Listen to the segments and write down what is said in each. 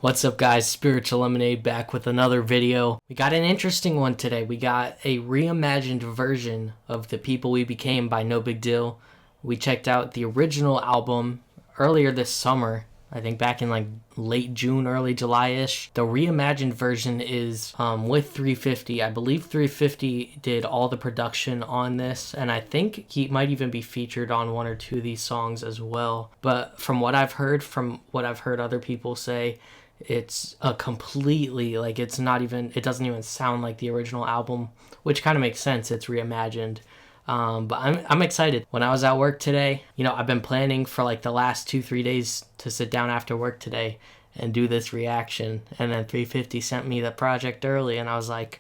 What's up, guys? Spiritual Lemonade back with another video. We got an interesting one today. We got a reimagined version of The People We Became by Nobigdyl. We checked out the original album earlier this summer, I think back in like late June, early July-ish. The reimagined version is with 350. I believe 350 did all the production on this, and I think he might even be featured on one or two of these songs as well. But from what I've heard other people say, it's a completely, like, it doesn't even sound like the original album, which kind of makes sense. It's reimagined. But I'm excited. When I was at work today, I've been planning for like the last 2-3 days to sit down after work today and do this reaction. And then 350 sent me the project early, and I was like,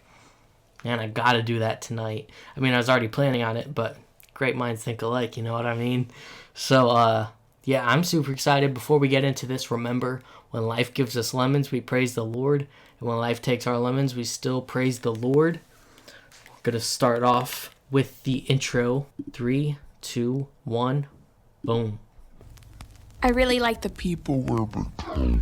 man, I gotta do that tonight. I mean, I was already planning on it, but great minds think alike, you know what I mean? So, yeah, I'm super excited. Before we get into this, remember, when life gives us lemons, we praise the Lord. And when life takes our lemons, we still praise the Lord. We're going to start off with the intro. 3, 2, 1, boom. I really like the people were become.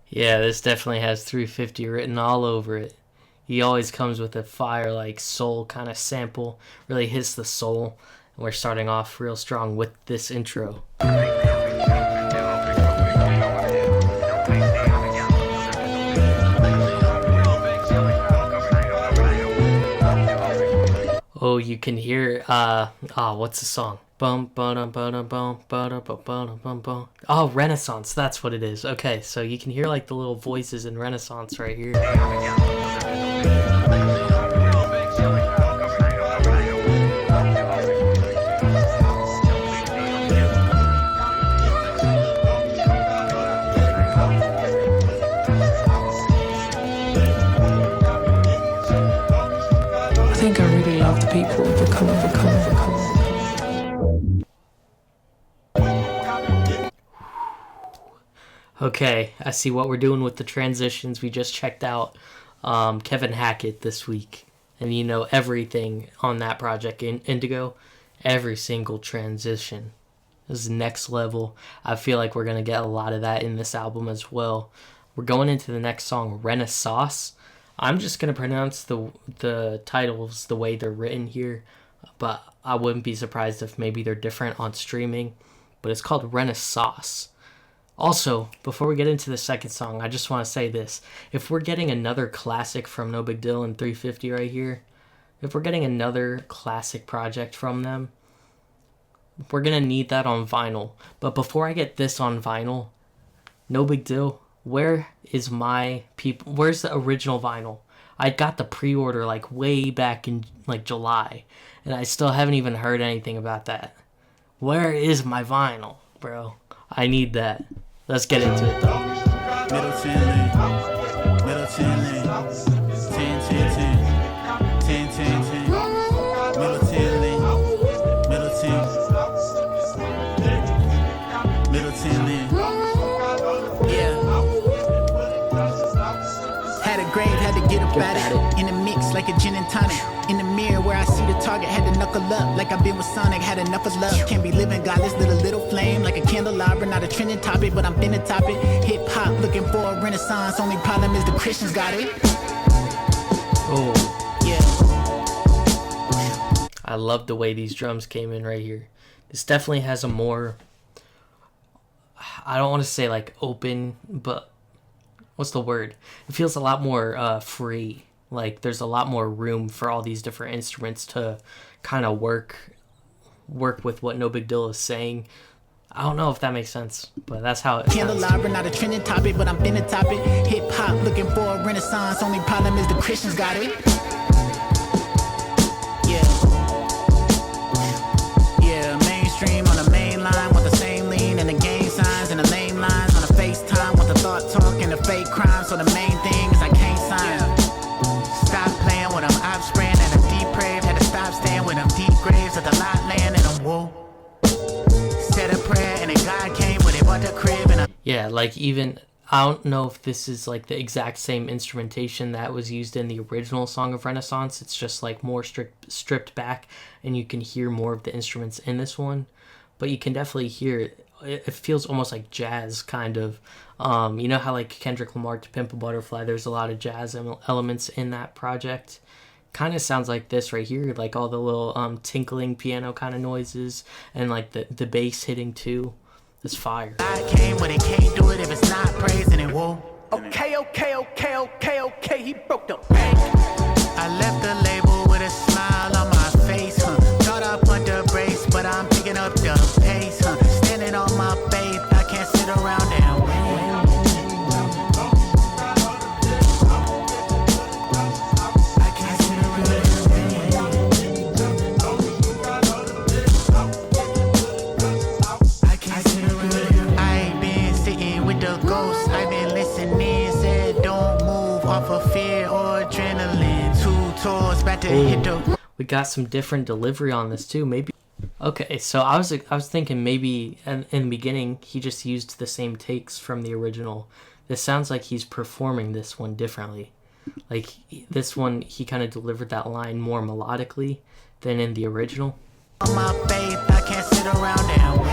Yeah, this definitely has 350 written all over it. He always comes with a fire, like, soul kind of sample. Really hits the soul. And we're starting off real strong with this intro. Oh, you can hear, what's the song? Bum bum bum bum bum bum bum. Oh, Renaissance, that's what it is. Okay, so you can hear like the little voices in Renaissance right here. I think I really love the people of become. Okay, I see what we're doing with the transitions. We just checked out Kevin Hackett this week. And everything on that project in Indigo, every single transition is next level. I feel like we're going to get a lot of that in this album as well. We're going into the next song, Renaissance. I'm just going to pronounce the titles the way they're written here, but I wouldn't be surprised if maybe they're different on streaming. But it's called Renaissance. Also, before we get into the second song, I just want to say this. If we're getting another classic from Nobigdyl and 350 right here, if we're getting another classic project from them, we're going to need that on vinyl. But before I get this on vinyl, Nobigdyl, where's the original vinyl? I got the pre-order like way back in like July, and I still haven't even heard anything about that. Where is my vinyl, bro? I need that. Let's get into it, though. Middleton Lane, 10, 10, 10, 10, 10, 10. Middleton Lane, Middleton Lane. Yeah. Had a grave, had to get up at it. In the mix like a gin and tonic. In the mirror where I see the target, had to knuckle up. Like I've been with Sonic, had enough of love. Can't be living godless, little flame. Like a candelabra, not a trending topic, but I'm finna top it. Hip hop, looking for a renaissance. Only problem is the Christians got it. Oh. Yeah. I love the way these drums came in right here. This definitely has a more, I don't want to say like open, but what's the word? It feels a lot more free. Like there's a lot more room for all these different instruments to kind of work with what Nobigdyl is saying. I don't know if that makes sense, but that's how it sounds. Candelabra, not a trending topic, but I'm finna top it. Hip hop, looking for a renaissance. Only problem is the Christians got it. Yeah, mainstream on the main line, want the same lean and the gang signs and the lame lines on the FaceTime, want the thought talk and the fake crime. So the main thing is I can't like even I don't know if this is like the exact same instrumentation that was used in the original Song of Renaissance. It's just like more stripped back, and you can hear more of the instruments in this one. But you can definitely hear it. It feels almost like jazz, kind of. You know how like Kendrick Lamar to Pimp a Butterfly, there's a lot of jazz elements in that project. Kind of sounds like this right here, like all the little tinkling piano kind of noises, and like the bass hitting too. It's fire. I came, but it can't do it if it's not praising it. Whoa. Okay, he broke the bank. I left the label with a smile on my face, huh? Thought I put the brace, but I'm picking up the pace, huh? Standing on my faith, I can't sit around and wait. We got some different delivery on this too. Maybe. Okay, so I was thinking maybe in the beginning he just used the same takes from the original. This sounds like he's performing this one differently. Like this one, he kind of delivered that line more melodically than in the original. On my faith, I can't sit around and wait.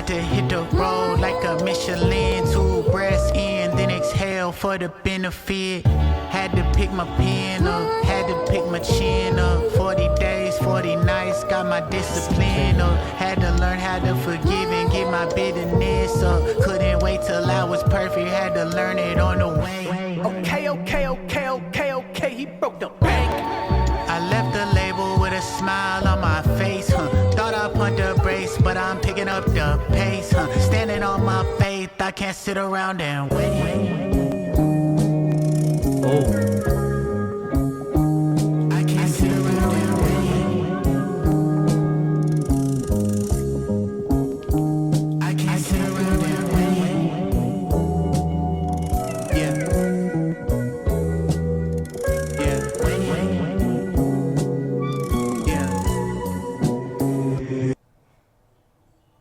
To hit the road like a Michelin, 2 breaths in, then exhale for the benefit. Had to pick my pen up, had to pick my chin up. 40 days, 40 nights, got my discipline up. Had to learn how to forgive and get my bitterness up. Couldn't wait till I was perfect, had to learn it on the way. Okay, he broke the bank. I left the label with a smile on my face, huh? Thought I pumped the brace, but I'm picking up the pace, huh? Standing on my faith, I can't sit around and wait. Oh. I can't sit around and wait. I can't sit around and wait. Yeah.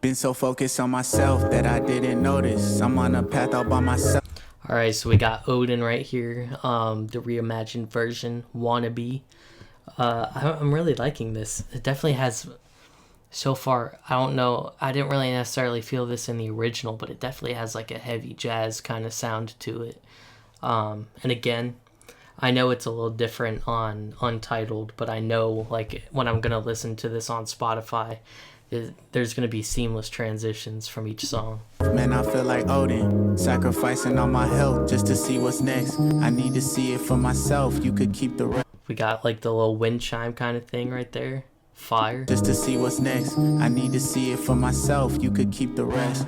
Been so focused on myself that I didn't notice I'm on a path all by myself. Alright, so we got Odin right here, the reimagined version, Wannabe. I'm really liking this. It definitely has, so far, I don't know, I didn't really necessarily feel this in the original, but it definitely has like a heavy jazz kind of sound to it. And again, I know it's a little different on Untitled, but I know like when I'm going to listen to this on Spotify, there's going to be seamless transitions from each song. Man, I feel like Odin, sacrificing all my health just to see what's next. I need to see it for myself. You could keep the rest. We got like the little wind chime kind of thing right there. Fire. Just to see what's next. I need to see it for myself. You could keep the rest.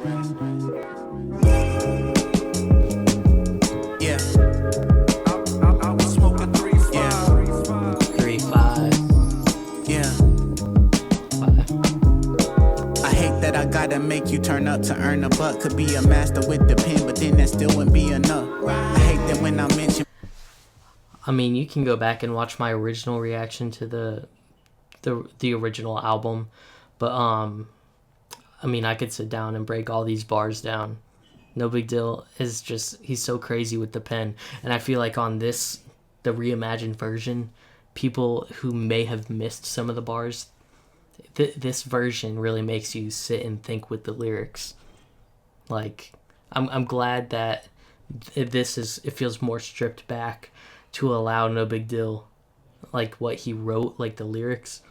Yeah. I was smoking 3-5. Yeah. 3-5. Yeah. That I gotta make you turn up to earn a buck. Could be a master with the pen, but then that still wouldn't be enough. I hate that when I mention. I mean, you can go back and watch my original reaction to the original album, but I mean, I could sit down and break all these bars down. Nobigdyl is just, he's so crazy with the pen, and I feel like on this, the reimagined version, people who may have missed some of the bars, this version really makes you sit and think with the lyrics. Like, I'm glad that it feels more stripped back to allow Nobigdyl, like what he wrote, like the lyrics,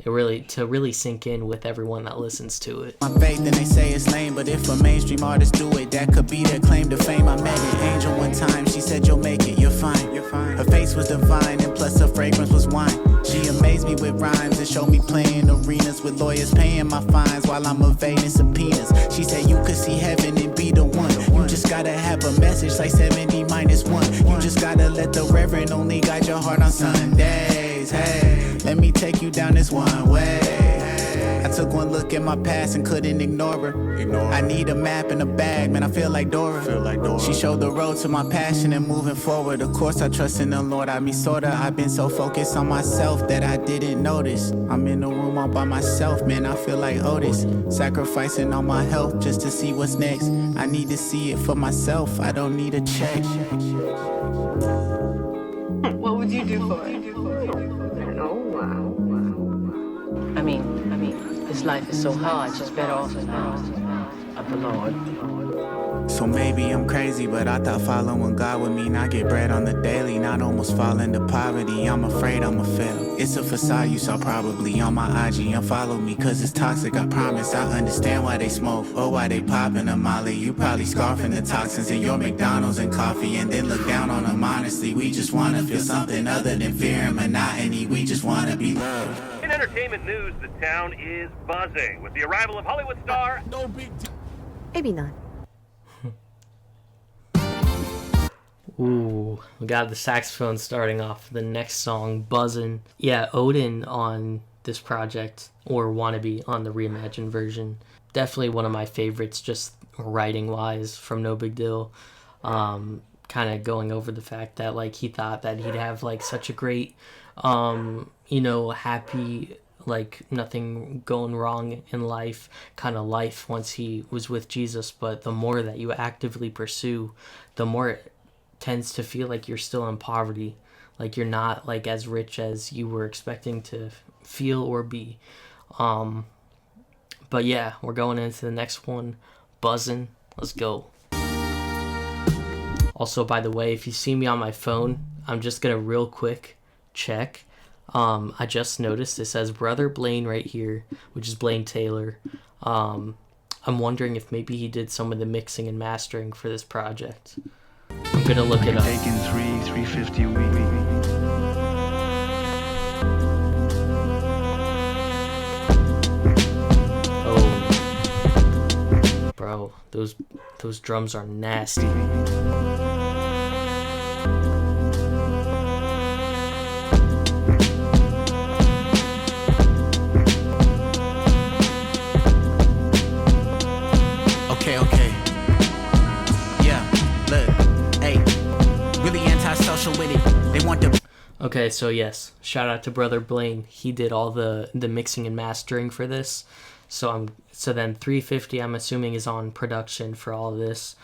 to really sink in with everyone that listens to it. My faith and they say it's lame, but if a mainstream artist do it, that could be their claim to fame. I met an angel one time, she said you'll make it, you're fine. Her face was divine and plus her fragrance was wine. She amazed me with rhymes and showed me playing arenas with lawyers paying my fines while I'm evading subpoenas. She said you could see heaven and be the one. You just gotta have a message like 70 minus 1. You just gotta let the reverend only guide your heart on Sundays. Hey, let me take you down this one way. took one look at my past and couldn't ignore her. I need a map and a bag, man, I feel like Dora. She showed the road to my passion and moving forward. Of course I trust in the Lord, I mean sorta. I've been so focused on myself that I didn't notice. I'm in the room all by myself, man, I feel like Otis. Sacrificing all my health just to see what's next. I need to see it for myself, I don't need a check. What would you do for it? Oh, wow. I mean, this life is so hard, just better off of the Lord. So maybe I'm crazy, but I thought following God would mean I get bread on the daily, not almost fall into poverty. I'm afraid I'ma fail. It's a facade you saw probably on my IG. Unfollow me cause it's toxic, I promise. I understand why they smoke or why they popping a molly. You probably scarfing the toxins in your McDonald's and coffee and then look down on them honestly. We just wanna feel something other than fear and monotony. We just wanna be loved. In entertainment news, the town is buzzing with the arrival of Hollywood star Maybe not. Ooh, we got the saxophone starting off the next song, buzzing. Yeah, Odin on this project, or Wannabe on the reimagined version. Definitely one of my favorites, just writing-wise, from nobigdyl. Kind of going over the fact that, like, he thought that he'd have, like, such a great, happy, like, nothing going wrong in life, kind of life once he was with Jesus. But the more that you actively pursue, the more it tends to feel like you're still in poverty, like you're not like as rich as you were expecting to feel or be. But yeah, we're going into the next one, buzzing. Let's go. Also, by the way, if you see me on my phone, I'm just gonna real quick check. I just noticed it says Brother Blaine right here, which is Blaine Taylor. I'm wondering if maybe he did some of the mixing and mastering for this project. I'm gonna look it up. Taking $350 a week. Oh, bro, those drums are nasty. Okay. Yeah, look, hey, really antisocial with it. They want the. Okay, so yes, shout out to Brother Blaine. He did all the mixing and mastering for this. So then $350 I'm assuming is on production for all of this.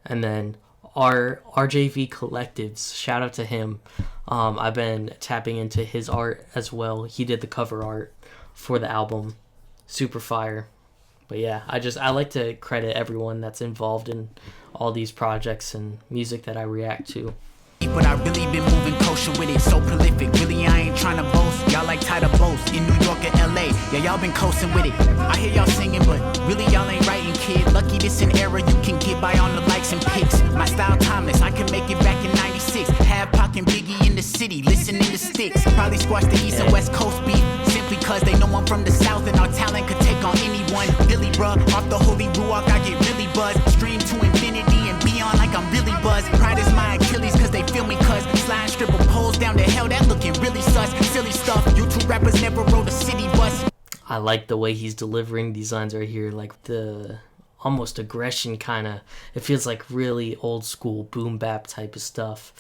And then our RJV Collectives, shout out to him. I've been tapping into his art as well. He did the cover art for the album. Super fire. But yeah, I like to credit everyone that's involved in all these projects and music that I react to. But I really been moving kosher with it, so prolific. Really, I ain't trying to boast. Y'all like tighter boats in New York or LA. Yeah, y'all been coasting with it. I hear y'all singing, but really y'all ain't writing, kid. Lucky this an era you can get by on the likes and pics. My style timeless, I can make it back in 96. Have Pac and Biggie in the city, listening to sticks. Probably squash the East and West Coast beef, simply cause they know I'm from the South and our talent could take on anyone. Billy, bruh, off the holy ruach, I get really buzzed. Stream to infinity and beyond like I'm really buzzed. Pride is my Achilles cause they feel me cuz slide stripper poles down the hell, that looking really sus. Silly stuff, YouTube rappers never rode a city bus. I like the way he's delivering these lines right here, like the almost aggression kind of. It feels like really old school boom bap type of stuff.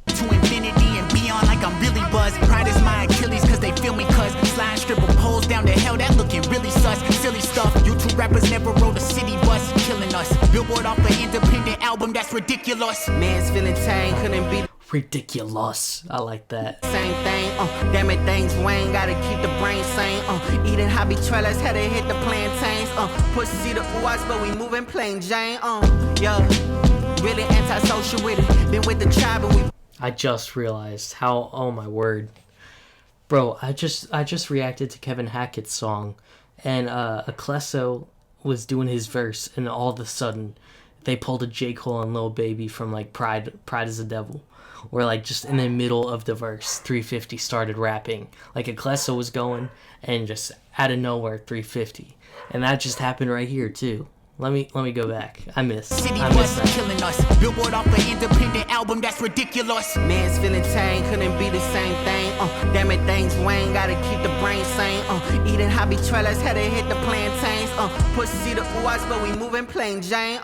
To infinity and beyond like I'm really buzzed. Pride is my Achilles cause they feel me cuz slide stripper poles down the hell, that looking really sus. Silly stuff, YouTube rappers never rode a city bus. Killing us, Billboard off an independent album, that's ridiculous. Man's feeling tame, couldn't be Ridiculous. I like that. same thing. Damn it, things Wayne gotta keep the brain sane. Eating hobby trailers, had to hit the plantains. Pussy the watch, but we moving plain Jane. Yeah, really antisocial with it. Been with the tribe and we. I just realized how, oh my word. Bro, I just reacted to Kevin Hackett's song, and Ecleso was doing his verse, and all of a sudden they pulled a J. Cole and Lil Baby from like Pride is the Devil. Where like just in the middle of the verse, 350 started rapping. Like Ecleso was going, and just out of nowhere, 350. And that just happened right here too. Let me go back. I missed City bus that. killing us. Billboard off the independent album, that's ridiculous. Man's feeling tame, couldn't be the same thing. Damn it, things Wayne, gotta keep the brain sane. Eating hobby trailers, had to hit the plantains. Pussy the uwas, but we moving plain Jane.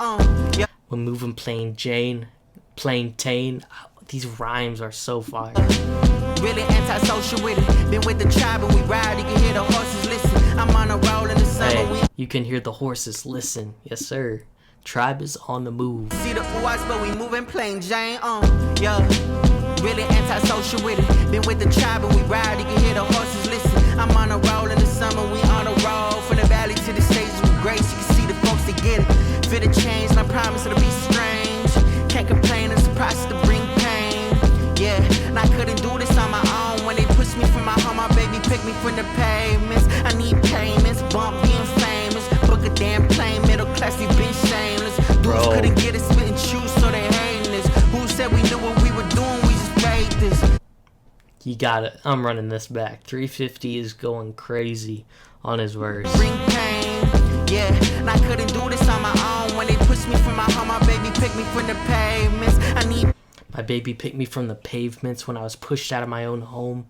Yeah. We're moving plain Jane, plain Tane. These rhymes are so fire. Really antisocial with it. Been with the tribe and we ride. You can hear the horses listen. I'm on a roll in the summer. Hey, you can hear the horses listen. Yes, sir. Tribe is on the move. See the uwas, but we moving plain Jane. Yeah. Really antisocial with it. Been with the tribe and we ride. You can hear the horses listen. I'm on a roll in the summer. We on a roll from the valley to the stages with grace. You can see the folks that get it. Feel the change, and I promise it'll be strange. Can't complain, it's a process to bring pain. Yeah, and I couldn't do this on my own. When they push me from my home, my baby picked me from the pavements. I need payments, bump being famous. Book a damn plane, middle class, we been shameless. Dudes couldn't get us spit and choose, so they hating us. Who said we knew what we were doing? We just made this. You got it. I'm running this back. 350 is going crazy on his verse. Bring pain, yeah, and I couldn't do this on my own. When they pushed me from my home, my baby picked me from the pavements. I need. My baby picked me from the pavements when I was pushed out of my own home.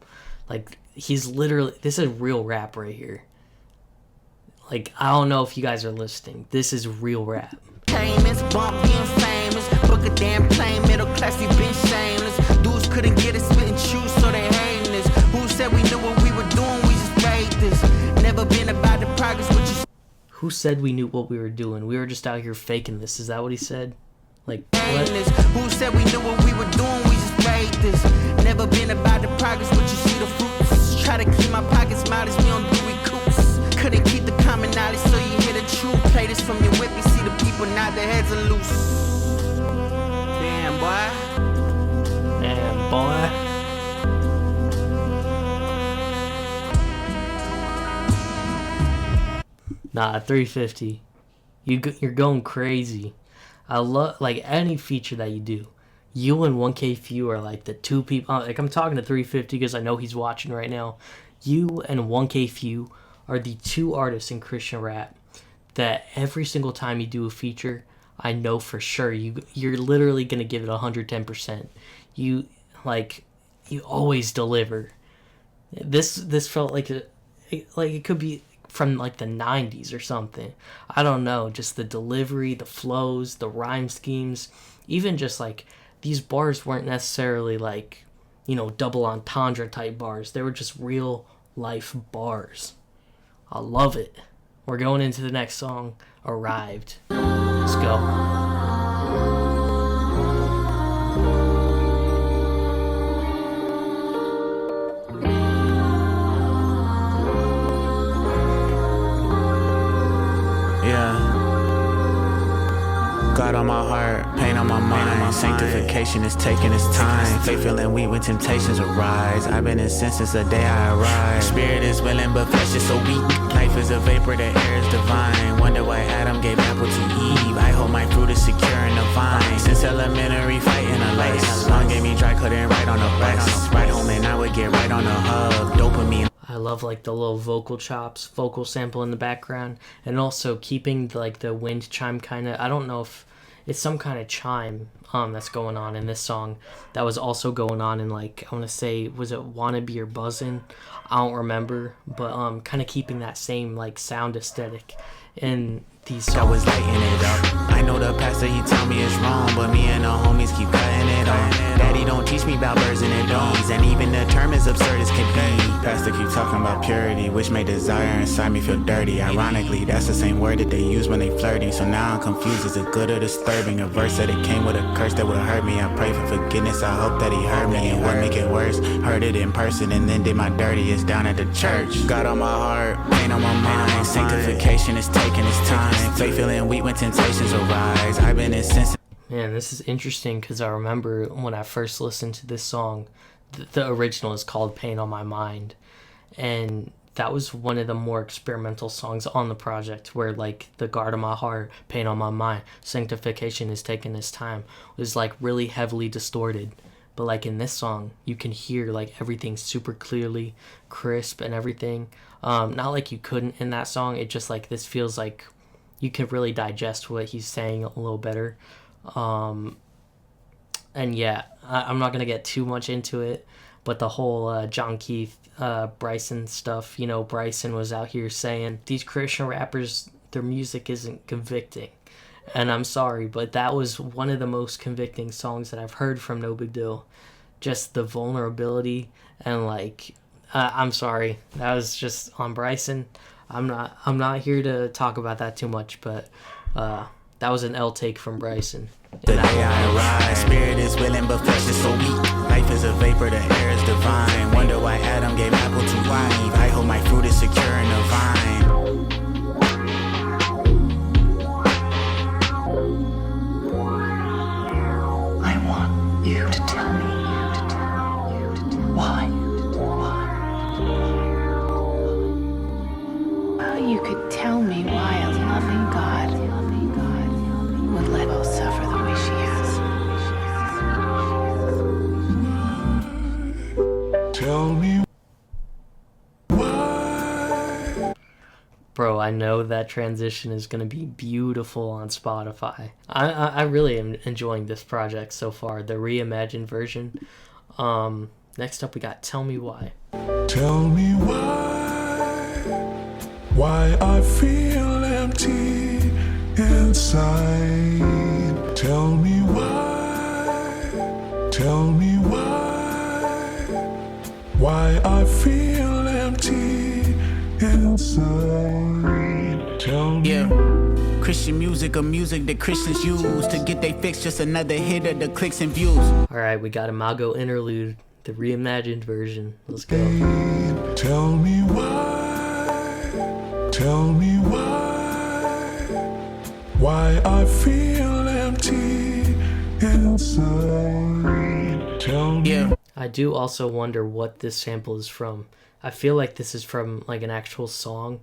Like, he's literally... This is real rap right here. Like, I don't know if you guys are listening. This is real rap. Payments, bump being famous. Book a damn plane, middle class, we been shameless. Dudes couldn't get us spit and choose, so they hating us. Who said we knew what we were doing? We just made this. Never been about the progress, what you... Who said we knew what we were doing? We were just out here faking this. Is that what he said? Like, what? Who said we knew what we were doing? We just made this. Never been about the progress, but you see the fruits. Try to keep my pockets modest, we don't do recoups. Couldn't keep the common knowledge, so you hear the truth. Play this from your whip, you see the people now their heads are loose. Damn, boy. Damn, boy. Nah, 350. You're going crazy. I love, like, any feature that you do. You and 1K Few are like the two people. Like, I'm talking to 350 because I know he's watching right now. You and 1K Few are the two artists in Christian rap that every single time you do a feature, I know for sure you're literally gonna give it 110%. You always deliver. This felt like it could be from like the 90s or something. I don't know, just the delivery, the flows, the rhyme schemes, even just like these bars weren't necessarily like, you know, double entendre type bars. They were just real life bars. I love it. We're going into the next song, Arrived. Let's go. God on my heart, pain on my mind. Sanctification is taking its time. Faith feeling weak when temptations arise. I've been in sin since the day I arrived. Spirit is willing, but flesh is so weak. Life is a vapor, the air is divine. Wonder why Adam gave apple to Eve. I hope my fruit is secure in the vine. Since elementary, fighting a lace. Long gave me dry, couldn't write on the bus. Right home and I would get right on the hub. Dopamine. I love like the little vocal chops, vocal sample in the background, and also keeping like the wind chime kind of. I don't know if it's some kind of chime that's going on in this song that was also going on in, like, I want to say, was it Wannabe or Buzzin'? I don't remember, but kind of keeping that same like sound aesthetic in these songs. I was lighting it up. I know the pastor, he tell me it's wrong, but me and the homies keep cutting it on. Daddy don't teach me about birds and bees, and even the term is absurd as can be. Pastor keep talking about purity, which may desire inside me feel dirty. Ironically, that's the same word that they use when they flirting. So now I'm confused, is it good or disturbing? A verse that it came with a curse that would hurt me. I pray for forgiveness, I hope that he heard me. And what make it worse, heard it in person and then did my dirtiest down at the church. God on my heart, pain on my mind. Sanctification is taking its time. Faith feeling weak when temptations arise. I've been insensitive. Man, this is interesting because I remember when I first listened to this song, the original is called Pain on My Mind. And that was one of the more experimental songs on the project where like the guard on my heart, pain on my mind, sanctification is taking its time was like really heavily distorted. But like in this song, you can hear like everything super clearly, crisp and everything. Not like you couldn't in that song. It just like this feels like you can really digest what he's saying a little better. And yeah, I'm not gonna get too much into it, but the whole John Keith, Bryson stuff, you know, Bryson was out here saying these Christian rappers, their music isn't convicting. And I'm sorry, but that was one of the most convicting songs that I've heard from nobigdyl. Just the vulnerability and like, I'm sorry, that was just on Bryson. I'm not here to talk about that too much, but that was an L take from Bryson. The day I arrive, spirit is willing but flesh is so weak. Life is a vapor, the air is divine. Wonder why Adam gave apple to Eve. I hope my fruit is secure in the vine. I want you to tell me why. You could tell me why a loving God would let us suffer the way she has. Tell me why. Bro, I know that transition is going to be beautiful on Spotify. I really am enjoying this project so far, the reimagined version. Next up we got Tell Me Why. Tell me why I feel empty inside. Tell me why I feel empty inside. Tell me. Yeah. Christian music or music that Christians use to get they fix, just another hit of the clicks and views. Alright, we got Imago Interlude, the reimagined version. Let's go. Tell me why I feel empty inside. Tell me. Yeah. I do also wonder what this sample is from. I feel like this is from like an actual song,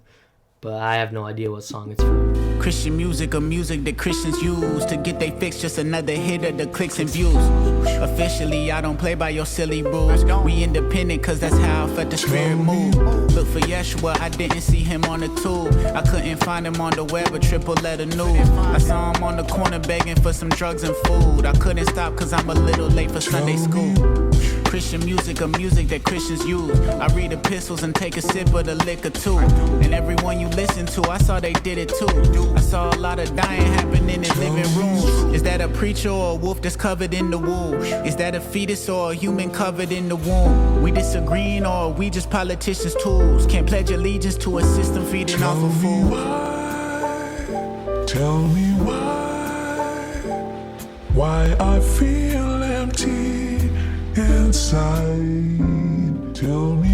but I have no idea what song it's from. Christian music or music that Christians use to get they fix, just another hit of the clicks and views. Officially, I don't play by your silly rules. We independent cause that's how I felt the spirit move. Look for Yeshua, I didn't see him on the tube. I couldn't find him on the web, a triple letter nude. I saw him on the corner begging for some drugs and food. I couldn't stop cause I'm a little late for Sunday school. Christian music or music that Christians use. I read epistles and take a sip of the liquor too. And everyone you listen to, I saw they did it too. I saw a lot of dying happen in the living rooms. Is that a preacher or a wolf that's covered in the wool? Is that a fetus or a human covered in the womb? We disagreeing or are we just politicians' tools? Can't pledge allegiance to a system feeding off of food. Tell me why I feel empty inside. Tell me.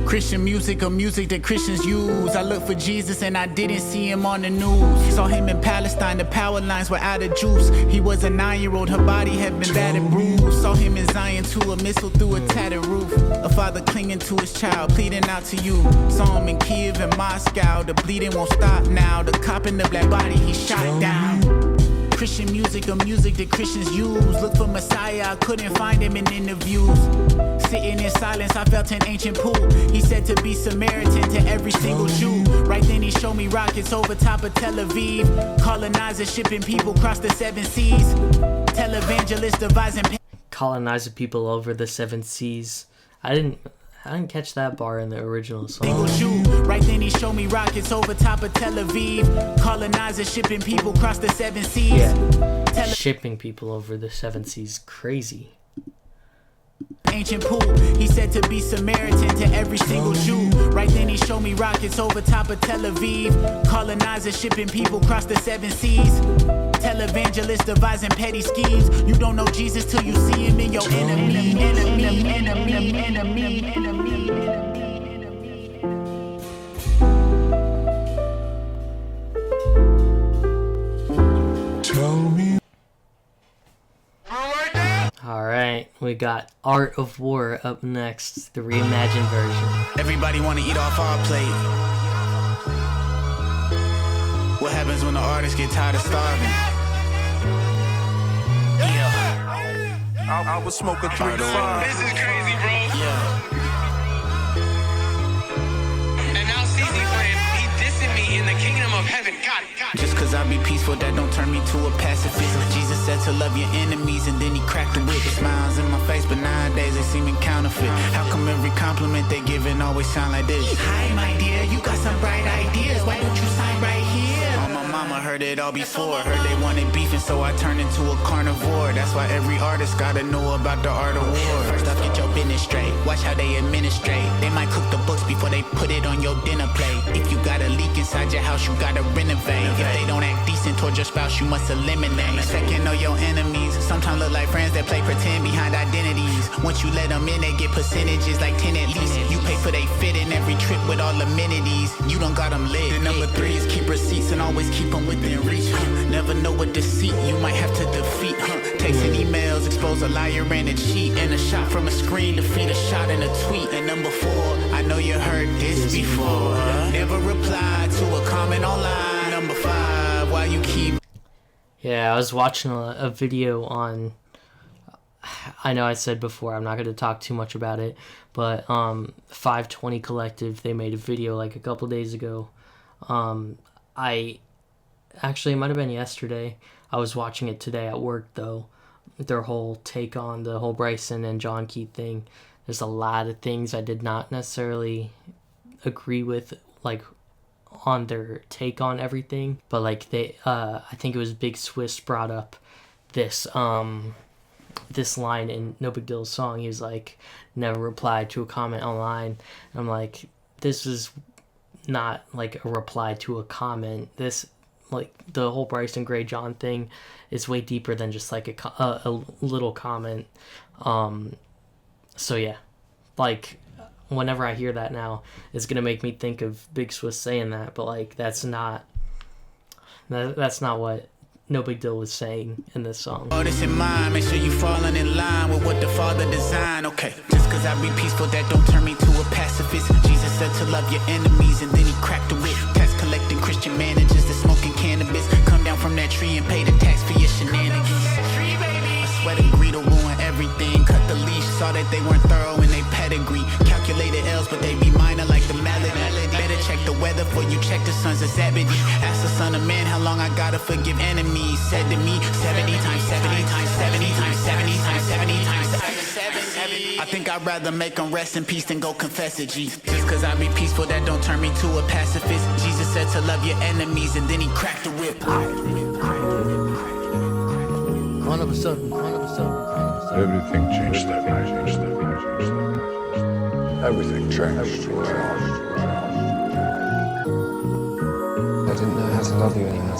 Christian music or music that Christians use. I looked for Jesus and I didn't see him on the news. Saw him in Palestine, the power lines were out of juice. He was a 9-year-old, her body had been battered, bruised. Saw him in Zion too, a missile through a tattered roof. A father clinging to his child, pleading out to you. Saw him in Kiev and Moscow, the bleeding won't stop now. The cop in the black body, he shot down. Christian music or music that Christians use. Look for Messiah, I couldn't find him in interviews. Sitting in silence, I felt an ancient pool. He said to be Samaritan to every single Jew. Right then he showed me rockets over top of Tel Aviv. Colonizers shipping people across the 7 seas. Televangelists devising. Colonizing people over the 7 seas. I didn't catch that bar in the original song. Right then he showed me rockets over top of Tel Aviv. Colonizers shipping people across the 7 seas. Yeah, shipping people over the 7 seas, crazy. Ancient pool, he said to be Samaritan to every single Jew. Right then he showed me rockets over top of Tel Aviv. Colonizers shipping people across the 7 seas. Televangelists devising petty schemes. You don't know Jesus till you see him in your enemy. Tell me. Alright, we got Art of War up next, the reimagined version. Everybody wanna eat off our plate. What happens when the artists get tired of starving? I was smoking 3 to 5. This is crazy, bro. Yeah. And now CZ playing, he dissing me in the kingdom of heaven. God. Just cause I be peaceful, that don't turn me to a pacifist. Jesus said to love your enemies, and then he cracked the whip. Smiles in my face, but nowadays they seem counterfeit. How come every compliment they giving always sound like this? Hi, my dear, you got some bright ideas. Why don't you sign right here? Oh, my mama heard it all before. Heard they wanted beef, and so I turned into a carnivore. That's why every artist gotta know about the art of war. First off, get your business straight. Watch how they administrate. They might cook the books before they put it on your dinner plate. If you got a leak inside your house, you gotta renovate. If they don't act decent towards your spouse, you must eliminate. Second, know your enemies. Sometimes look like friends that play pretend behind identities. Once you let them in, they get percentages like 10 at least. You pay for they fit in every trip with all amenities. You don't got them lit. The number 3 is keep receipts and always keep them within reach. Never know what deceit you might have to defeat. Texts and emails expose a liar and a cheat. And a shot from a screen defeat a shot in a tweet. And number 4, I know you heard this before. Never reply to a comment online. Number 5, why you keep... Yeah, I was watching a video on... I know I said before, I'm not going to talk too much about it, but 520 Collective, they made a video like a couple days ago. Actually, it might have been yesterday. I was watching it today at work, though. Their whole take on the whole Bryson and John Keith thing. There's a lot of things I did not necessarily agree with, like, on their take on everything. But, like, they, I think it was Big Swiss brought up this, this line in No Big Dyl's song. He was like, never reply to a comment online. And I'm like, this is not like a reply to a comment. This, like, the whole Bryson Gray John thing is way deeper than just like a little comment. So yeah, like, whenever I hear that now, it's gonna make me think of Big Swiss saying that, but like, that's not what No Big Dyl was saying in this song. Oh, this in mind, make sure you falling in line with what the Father designed. Okay, just cause I be peaceful, that don't turn me to a pacifist. Jesus said to love your enemies, and then he cracked the whip. Tax collecting Christian managers that smoking cannabis. Come down from that tree and pay the tax for your shenanigans. I swear to greed will ruin everything. Cut the leash, saw that they weren't thorough in their pedigree. Calculated L's, but they be minor like the melody. Better check the weather before you check the sons of Zebedee. Ask the son of man how long I gotta forgive enemies. Said to me 70 times 70 times 70 times 70 times 70 times 70. I think I'd rather make them rest in peace than go confess it, G. Just cause I be peaceful, that don't turn me to a pacifist. Jesus said to love your enemies, and then he cracked the whip. All of a sudden. Everything changed that night. Everything changed. I didn't know how to love you anymore.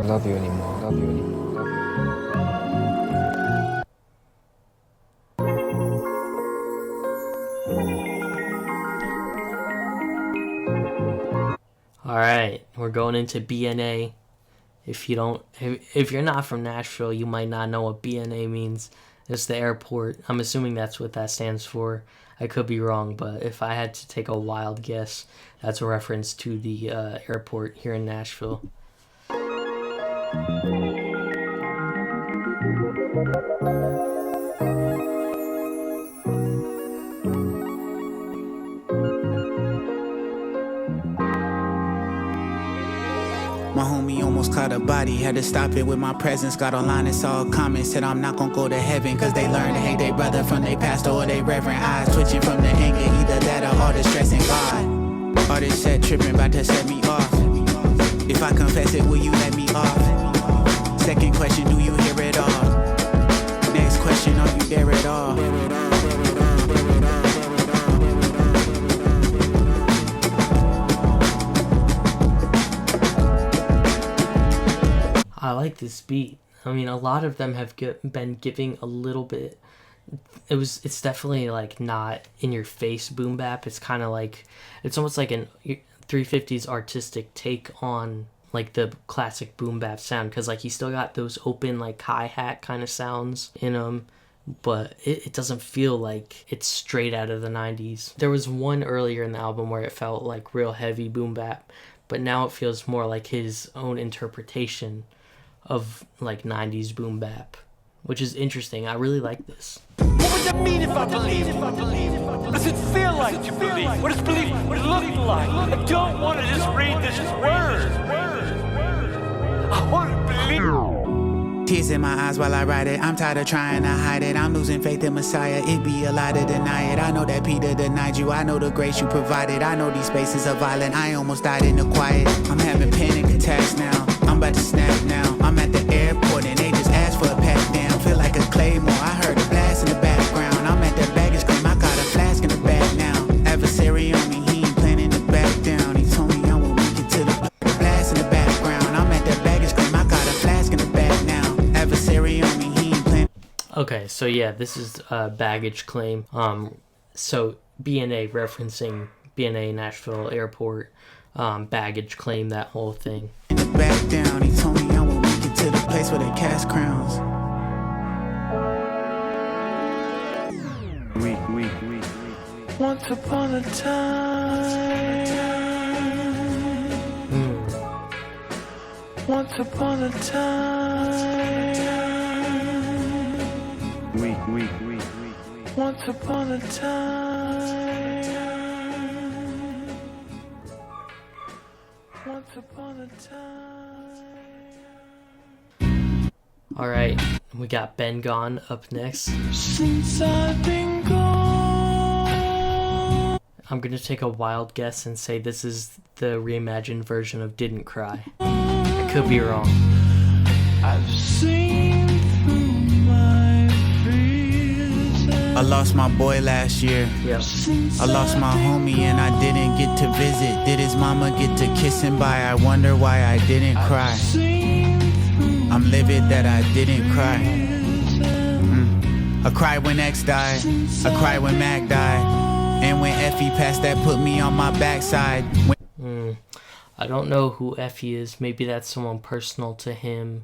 Love you anymore. Alright, we're going into BNA. If you're not from Nashville, you might not know what BNA means. It's the airport. I'm assuming that's what that stands for. I could be wrong, but if I had to take a wild guess, that's a reference to the airport here in Nashville. My homie almost caught a body, had to stop it with my presence. Got online and saw a comment, said I'm not gonna go to heaven, cause they learned to hate their brother from their pastor or their reverend. Eyes twitching from the anger, either that or all the stress and God. All this set tripping, about to set me off. If I confess it, will you let me off? Second question, do you hear it all? Next question, are you there at all? I like this beat. I mean, a lot of them have been giving a little bit. It's definitely like not in your face boom bap. It's kind of like, it's almost like an 350's artistic take on like the classic boom bap sound, because like he still got those open like hi-hat kind of sounds in them, but it doesn't feel like it's straight out of the 90s. There was one earlier in the album where it felt like real heavy boom bap, but now it feels more like his own interpretation of like 90s boom bap. which is interesting. I really like this. What would that mean if I believe? What does it feel like to believe? What does belief look like? I don't want to just read this as words. I want to believe. Tears in my eyes while I write it. I'm tired of trying to hide it. I'm losing faith in Messiah. It be a lie to deny it. I know that Peter denied you. I know the grace you provided. I know these spaces are violent. I almost died in the quiet. I'm having panic attacks now. I'm about to snap now. I'm at the airport and they just asked for a pat down. Feel like a claymore. I heard a blast in the background. I'm at that baggage claim. I got a flask in the bag now. Adversary on me. He ain't planning to back down. He told me I won't make it to the blast in the background. I'm at that baggage claim. I got a flask in the bag now. Adversary on me. He ain't planning. Okay, so yeah, this is a baggage claim. So B&A referencing B&A Nashville Airport, baggage claim, that whole thing. Back down. He told me I won't make it to the place where they cast crowns. Once upon a time. Once upon a time. Once upon a time. Once upon a time. All right, we got Ben Gone up next. Since I've been gone. I'm gonna take a wild guess and say this is the reimagined version of Didn't Cry. I could be wrong. I've seen through my fears. I lost my boy last year. Yep. I lost my homie and I didn't get to visit. Did his mama get to kiss him by? I wonder why I didn't cry. I'm livid that I didn't cry. I cried when X died. I cried when Mac died. And when Effie passed, that put me on my backside. I don't know who Effie is. Maybe that's someone personal to him.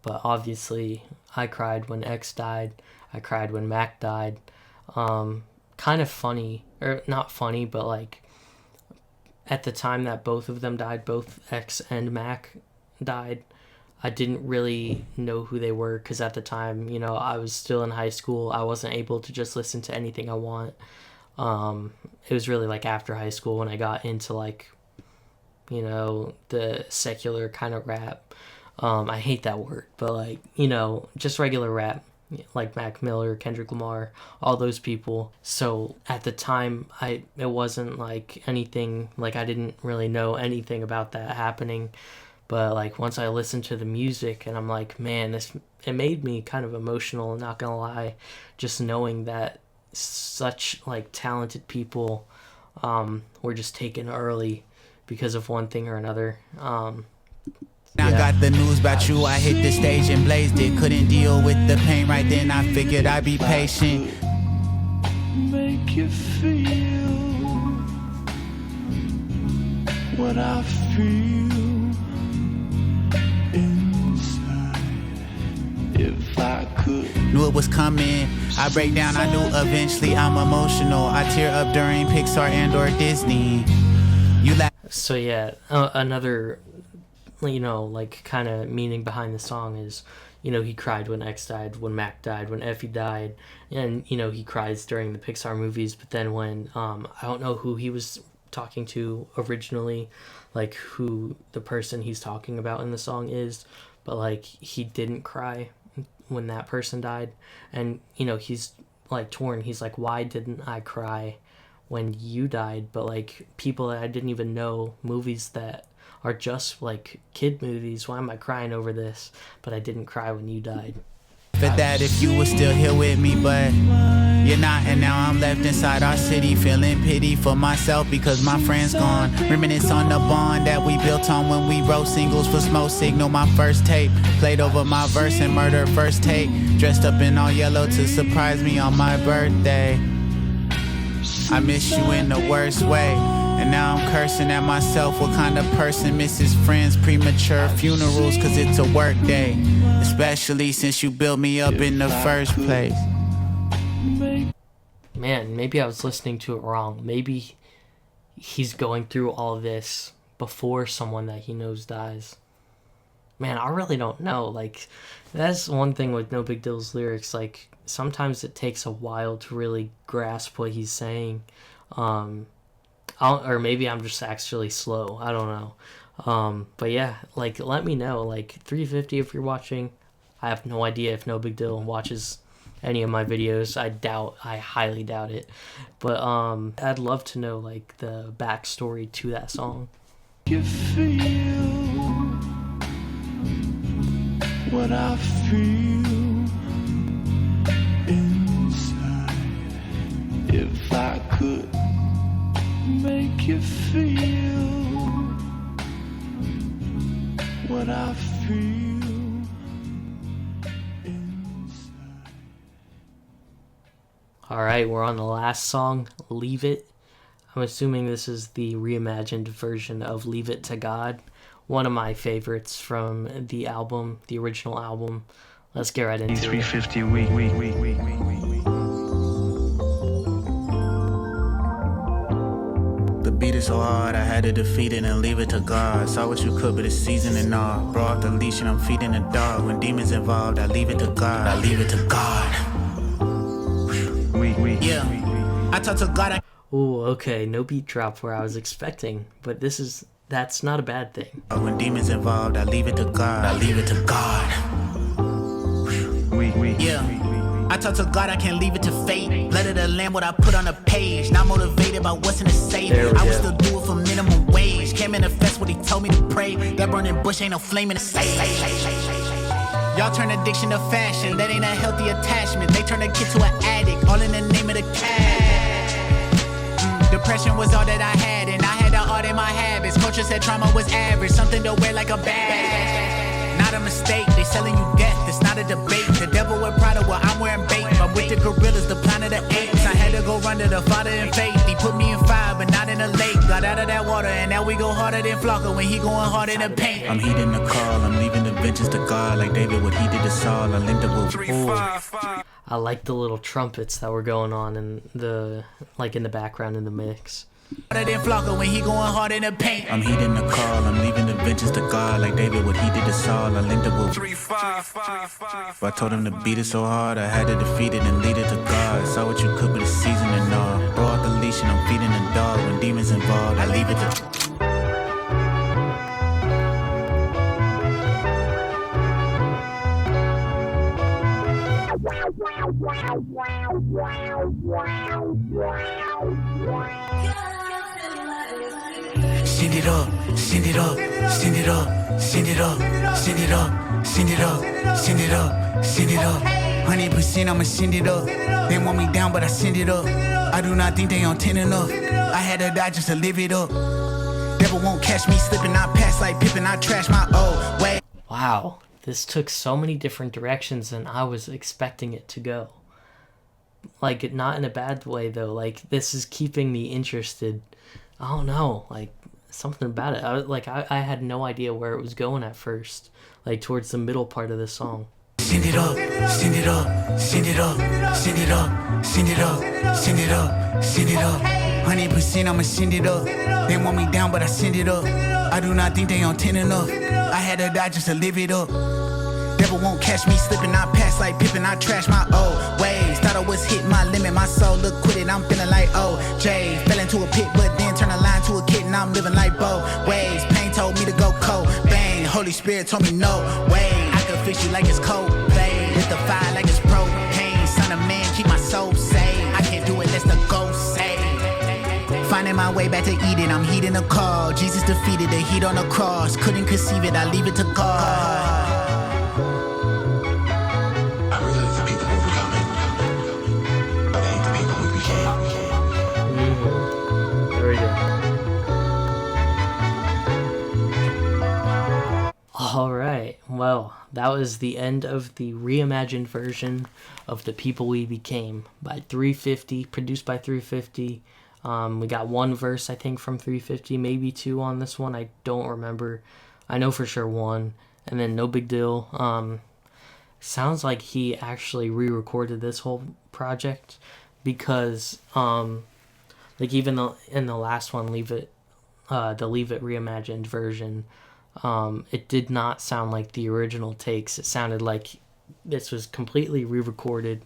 But obviously, I cried when X died. I cried when Mac died. Kind of funny. Or not funny, but like, at the time that both of them died, both X and Mac died, I didn't really know who they were. Because at the time, you know, I was still in high school. I wasn't able to just listen to anything I want. It was really like after high school when I got into like, you know, the secular kind of rap. I hate that word, but like, you know, just regular rap, like Mac Miller, Kendrick Lamar, all those people. So at the time, it wasn't like anything, like I didn't really know anything about that happening. But like once I listened to the music and I'm like, man, it made me kind of emotional, not gonna lie, just knowing that such like talented people were just taken early because of one thing or another. I got the news about you. I hit the stage and blazed it. Couldn't deal with the pain right then. I figured I'd be patient. Make you feel what I feel inside. If I could. Knew it was coming. I break down, I knew eventually. I'm emotional. I tear up during Pixar and or Disney. So yeah, another, you know, like kind of meaning behind the song is, you know, he cried when X died, when Mac died, when Effie died, and, you know, he cries during the Pixar movies, but then when, I don't know who he was talking to originally, like who the person he's talking about in the song is, but like he didn't cry when that person died. And, you know, he's like torn. He's like, why didn't I cry when you died? But like people that I didn't even know, movies that are just like kid movies, why am I crying over this? But I didn't cry when you died. For that, if you were still here with me, but you're not, and now I'm left inside our city, feeling pity for myself because my friend's gone. Reminisce on the bond that we built on when we wrote singles for Smoke Signal. My first tape played over my verse and Murder first take, dressed up in all yellow to surprise me on my birthday. I miss you in the worst way, and now I'm cursing at myself. What kind of person misses friends, premature funerals, cause it's a work day, especially since you built me up in the first place. Man, maybe I was listening to it wrong. Maybe he's going through all of this before someone that he knows dies. man, I really don't know. Like, that's one thing with No Big Dill's lyrics. Like, sometimes it takes a while to really grasp what he's saying. Or maybe I'm just actually slow. I don't know. But yeah, like, let me know. Like, 350 if you're watching. I have no idea if No Big Dill watches any of my videos. I highly doubt it. But I'd love to know, like, the backstory to that song. You feel what I feel inside. If I could make you feel what I feel. Alright, we're on the last song, Leave It. I'm assuming this is the reimagined version of Leave It to God. One of my favorites from the album, the original album. Let's get right into it. 350 a week. The beat is so hard, I had to defeat it and leave it to God. Saw what you could, but it's seasoning all. Brought off the leash and I'm feeding the dog. When demons involved, I leave it to God. I leave it to God. Yeah, I talk to God. Ooh, okay, no beat drop where I was expecting, but that's not a bad thing. When demons involved, I leave it to God. I leave it to God. Yeah, I talk to God, I can't leave it to fate. Let it a land what I put on a page. Not motivated by what's in the safe. I would still do it for minimum wage. Can't manifest what he told me to pray. That burning bush ain't no flame in the safe. Y'all turn addiction to fashion, that ain't a healthy attachment. They turn a kid to an addict, all in the name of the cash. Depression was all that I had, and I had to audit my habits. Culture said trauma was average, something to wear like a badge. Not a mistake, they selling you death, it's not a debate. The devil wear Prada, well I'm wearing bait. I'm with the gorillas, the planet of the apes. I had to go run to the Father in faith. He put me in fire, but not in a lake. Got out of that water, and now we go harder than Flocka when he going hard in the paint. I'm heeding the call, I'm leaving the vengeance to God. Like David, what he did to Saul, I linked it with. I like the little trumpets that were going on in the background in the mix. Harder than Flocka when he going hard in the paint. I'm heeding the call, I'm leaving the vengeance to God. Like David, what he did to Saul, I linked it with. I told him to beat it so hard, I had to defeat it and lead it to God. Saw what you could, but it's seasoning all. Brought the leash and I'm feeding the dog. When demons involved, I leave it to. Send it up, send it up, send it up, send it up, send it up, send it up, send it up, send it up. 100% I'ma send it up. They want me down, but I send it up. I do not think they on 10 enough. I had to die just to live it up. Devil won't catch me slipping, I pass like Pippin, I trash my old way. Wow, this took so many different directions than I was expecting it to go. Like, not in a bad way though. Like, this is keeping me interested. I don't know, like, something about it. I had no idea where it was going at first, like towards the middle part of the song. Send it up, send it up, send it up, send it up, send it up, send it up, send it up. 100% I'ma send it up. They want me down, but I send it up. I do not think they on 10 enough. I had to die just to live it up. Devil won't catch me slipping, I pass like Pippin, I trash my old ways. Thought I was hitting my limit, my soul look quitted, I'm feeling like OJ. Fell into a pit, but then turned a line to a kid, and I'm living like both ways. Pain told me to go cold, bang. Holy Spirit told me no way. I can fix you like it's cold, play. Lit the fire like it's propane. Son of man, keep my soul safe. I can't do it, let's the ghost say. Finding my way back to Eden, I'm heeding the call. Jesus defeated the heat on the cross. Couldn't conceive it, I leave it to God. Alright, well, that was the end of the reimagined version of The People We Became by 350, produced by 350. We got one verse, I think, from 350, maybe two on this one. I don't remember. I know for sure one. And then No Big Deal. Sounds like he actually re-recorded this whole project because, like, even in the last one, the Leave It reimagined version, It did not sound like the original takes. It sounded like this was completely re-recorded,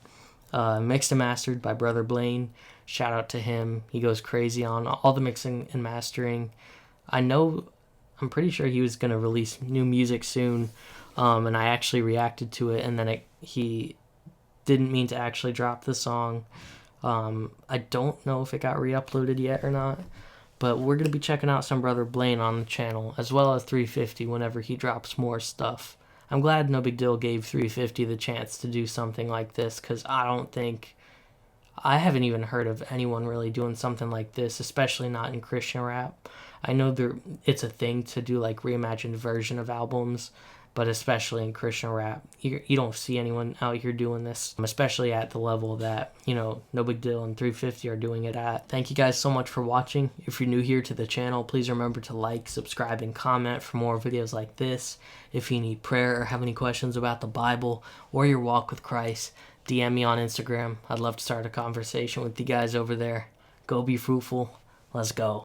mixed and mastered by Brother Blaine. Shout out to him. He goes crazy on all the mixing and mastering. I'm pretty sure he was going to release new music soon, and I actually reacted to it, and then he didn't mean to actually drop the song. I don't know if it got re-uploaded yet or not, but we're going to be checking out some Brother Blaine on the channel, as well as 350 whenever he drops more stuff. I'm glad No Big Deal gave 350 the chance to do something like this, because I haven't even heard of anyone really doing something like this, especially not in Christian rap. I know it's a thing to do like reimagined version of albums, but especially in Christian rap, you don't see anyone out here doing this, especially at the level that, No Big Deal and 350 are doing it at. Thank you guys so much for watching. If you're new here to the channel, please remember to like, subscribe, and comment for more videos like this. If you need prayer or have any questions about the Bible or your walk with Christ, DM me on Instagram. I'd love to start a conversation with you guys over there. Go be fruitful. Let's go.